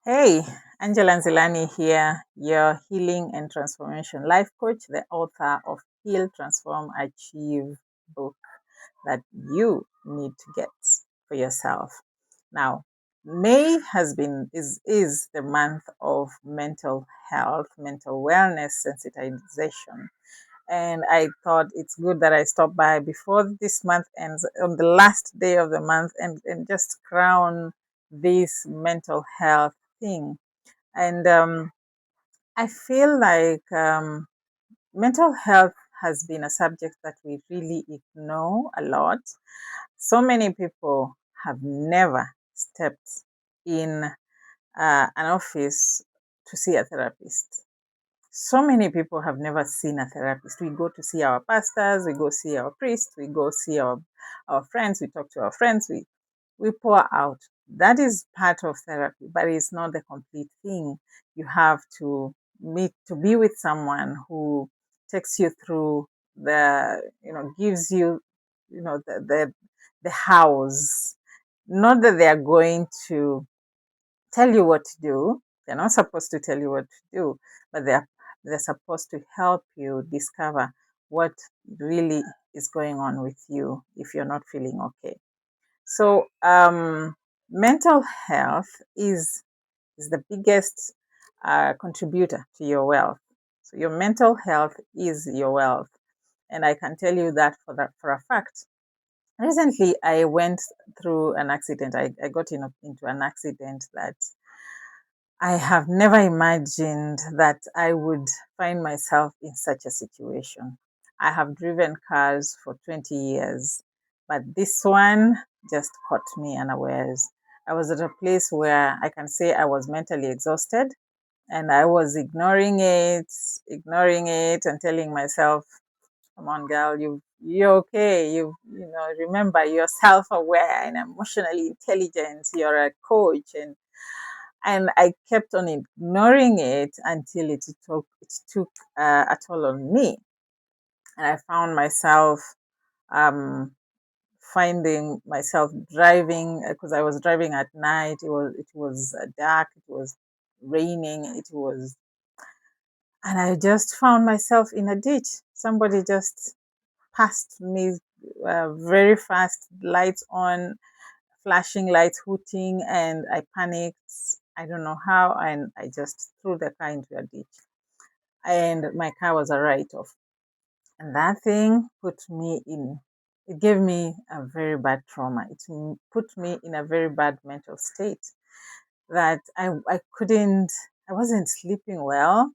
Hey, Angela Nzilani here, your healing and transformation life coach, the author of Heal, Transform, Achieve book that you need to get for yourself. Now, May has been is the month of mental health, mental wellness sensitization. And I thought it's good that I stop by before this month ends on the last day of the month and just crown this mental health thing. And I feel like mental health has been a subject that we really ignore a lot. So many people have never stepped in an office to see a therapist. So many people have never seen a therapist. We go to see our pastors, we go see our priests, we go see our friends, we talk to our friends, we pour out. That is part of therapy, but it's not the complete thing. You have to meet to be with someone who takes you through gives you, the house. Not that they are going to tell you what to do. They're not supposed to tell you what to do, but they're supposed to help you discover what really is going on with you if you're not feeling okay. So, mental health is the biggest contributor to your wealth. So, your mental health is your wealth, and I can tell you that for a fact. Recently, I went through an accident. I got into an accident that I have never imagined that I would find myself in such a situation. I have driven cars for 20 years, but this one just caught me unawares. I was at a place where I can say I was mentally exhausted and I was ignoring it and telling myself, come on girl, you're okay. Remember you're self-aware and emotionally intelligent. You're a coach and I kept on ignoring it until it took a toll on me, and I found myself um, finding myself driving because I was driving at night. It was dark. It was raining. And I just found myself in a ditch. Somebody just passed me very fast, lights on, flashing lights, hooting, and I panicked. I don't know how, and I just threw the car into a ditch. And my car was a write off. And that thing it gave me a very bad trauma. Put me in a very bad mental state that I wasn't sleeping well.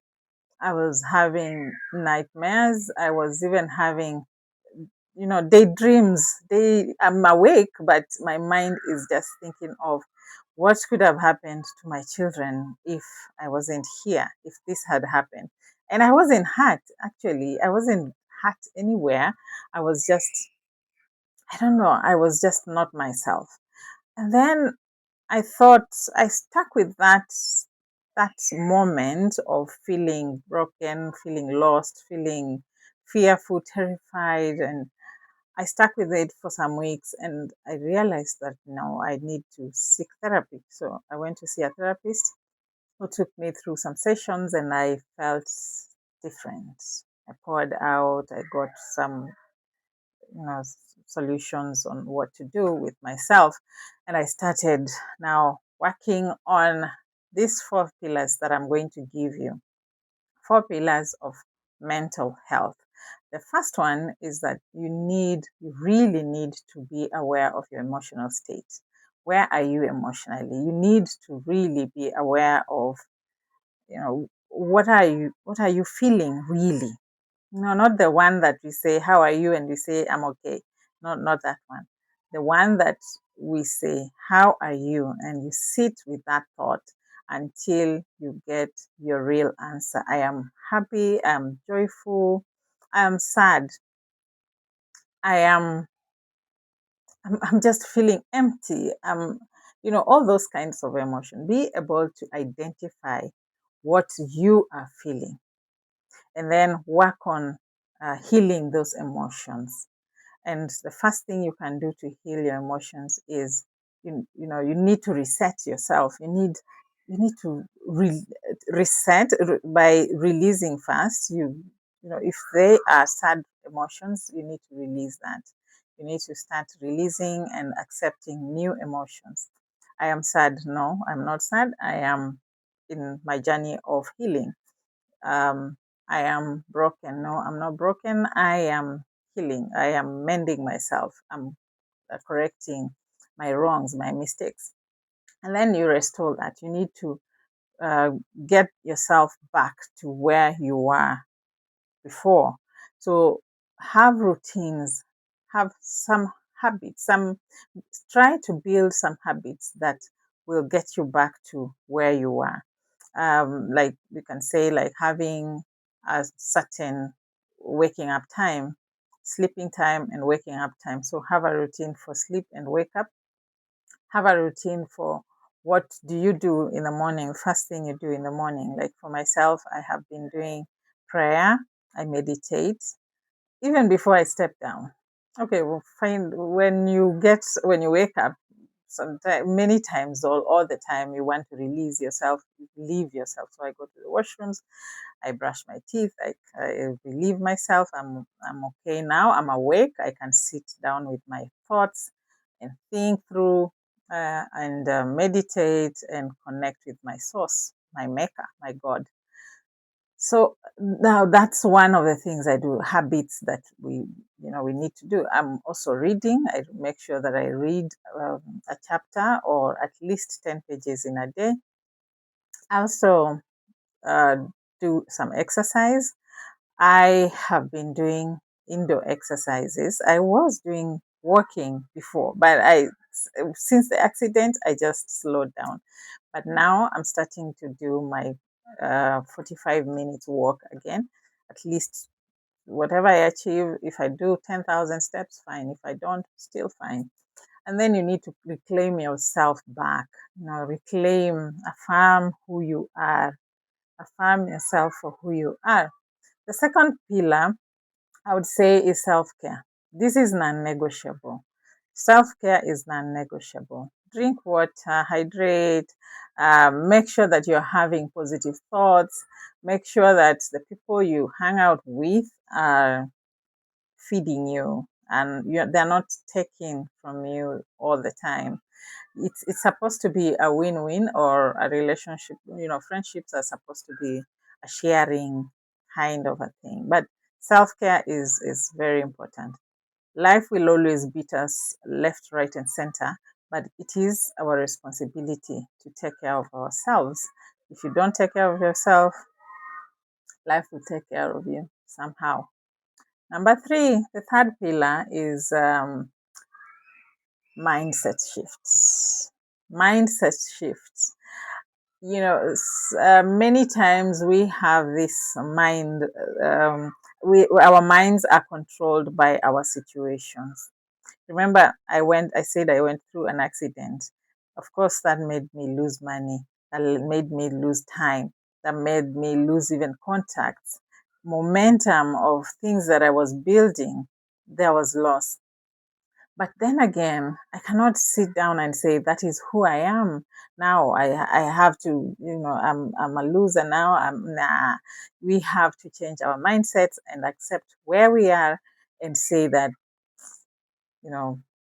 I was having nightmares. I was even having daydreams. I'm awake, but my mind is just thinking of what could have happened to my children if I wasn't here, if this had happened. And I wasn't hurt, actually. I wasn't hurt anywhere. I was just, I don't know, I was just not myself. And then I thought I stuck with that moment of feeling broken, feeling lost, feeling fearful, terrified, and I stuck with it for some weeks and I realized that no, I need to seek therapy. So I went to see a therapist who took me through some sessions and I felt different. I poured out, I got some solutions on what to do with myself. And I started now working on these 4 pillars that I'm going to give you. 4 pillars of mental health. The first one is that you really need to be aware of your emotional state. Where are you emotionally? You need to really be aware of, what are you feeling really? No, not the one that we say, how are you? And we say, I'm okay. Not that one. The one that we say, how are you? And you sit with that thought until you get your real answer. I am happy. I am joyful. I am sad. I am, I'm just feeling empty. All those kinds of emotion. Be able to identify what you are feeling and then work on healing those emotions. And the first thing you can do to heal your emotions is, you need to reset yourself. You need you need to reset by releasing first. You know, if they are sad emotions, you need to release that. You need to start releasing and accepting new emotions. I am sad. No, I'm not sad. I am in my journey of healing. um, I am broken. No, I'm not broken. I am healing. I am mending myself. I'm correcting my wrongs, my mistakes. And then you restore that. You need to uh, get yourself back to where you were before. So have routines, have some habits, some try to build some habits that will get you back to where you were. Like you can say, like having a certain waking up time, sleeping time, and waking up time. So have a routine for sleep and wake up. Have a routine for what do you do in the morning, first thing you do in the morning. Like for myself, I have been doing prayer, I meditate even before I step down. Okay, well, find when you wake up, sometimes many times, all the time, you want to release yourself, leave yourself. So I go to the washrooms, I brush my teeth, I relieve myself. I'm okay now. I'm awake. I can sit down with my thoughts and think through and meditate and connect with my source, my maker, my God. So now that's one of the things I do, habits that we need to do. I'm also reading. I make sure that I read a chapter or at least 10 pages in a day. I also uh, do some exercise. I have been doing indoor exercises. I was doing walking before, but since the accident, I just slowed down. But now I'm starting to do my 45 minutes walk again. At least whatever I achieve, if I do 10,000 steps, fine. If I don't, still fine. And then you need to reclaim yourself back, reclaim, affirm who you are, affirm yourself for who you are. The second pillar I would say is self care. This is non negotiable. Self care is non negotiable. Drink water, hydrate, make sure that you're having positive thoughts, make sure that the people you hang out with are feeding you and they're not taking from you all the time. It's supposed to be a win-win or a relationship. Friendships are supposed to be a sharing kind of a thing. But self-care is very important. Life will always beat us left, right, and center, but it is our responsibility to take care of ourselves. If you don't take care of yourself, life will take care of you somehow. Number three, the third pillar is mindset shifts. Mindset shifts. Many times we have this mind. Our minds are controlled by our situations. Remember, I said I went through an accident. Of course, that made me lose money. That made me lose time. That made me lose even contacts. Momentum of things that I was building, there was loss. But then again, I cannot sit down and say that is who I am now. I have to, I'm a loser now. Nah. We have to change our mindsets and accept where we are and say that,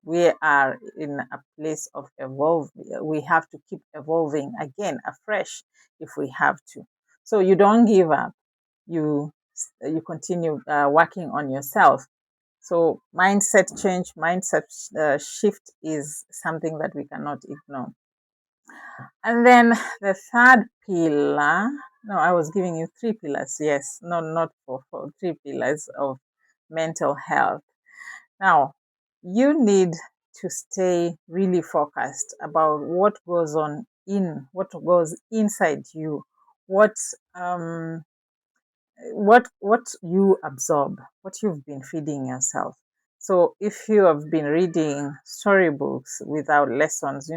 we are in a place of evolve. We have to keep evolving again, afresh, if we have to. So you don't give up. You continue working on yourself. So mindset change, mindset shift is something that we cannot ignore. And then the third pillar, no, I was giving you three pillars. Yes, no, not four, three pillars of mental health. Now, you need to stay really focused about what goes inside you, what what you absorb, what you've been feeding yourself. So if you have been reading storybooks without lessons,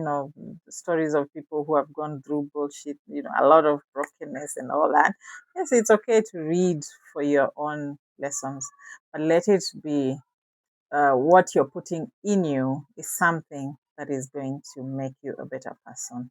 stories of people who have gone through bullshit, a lot of brokenness and all that, yes, it's okay to read for your own lessons, but let it be what you're putting in you is something that is going to make you a better person.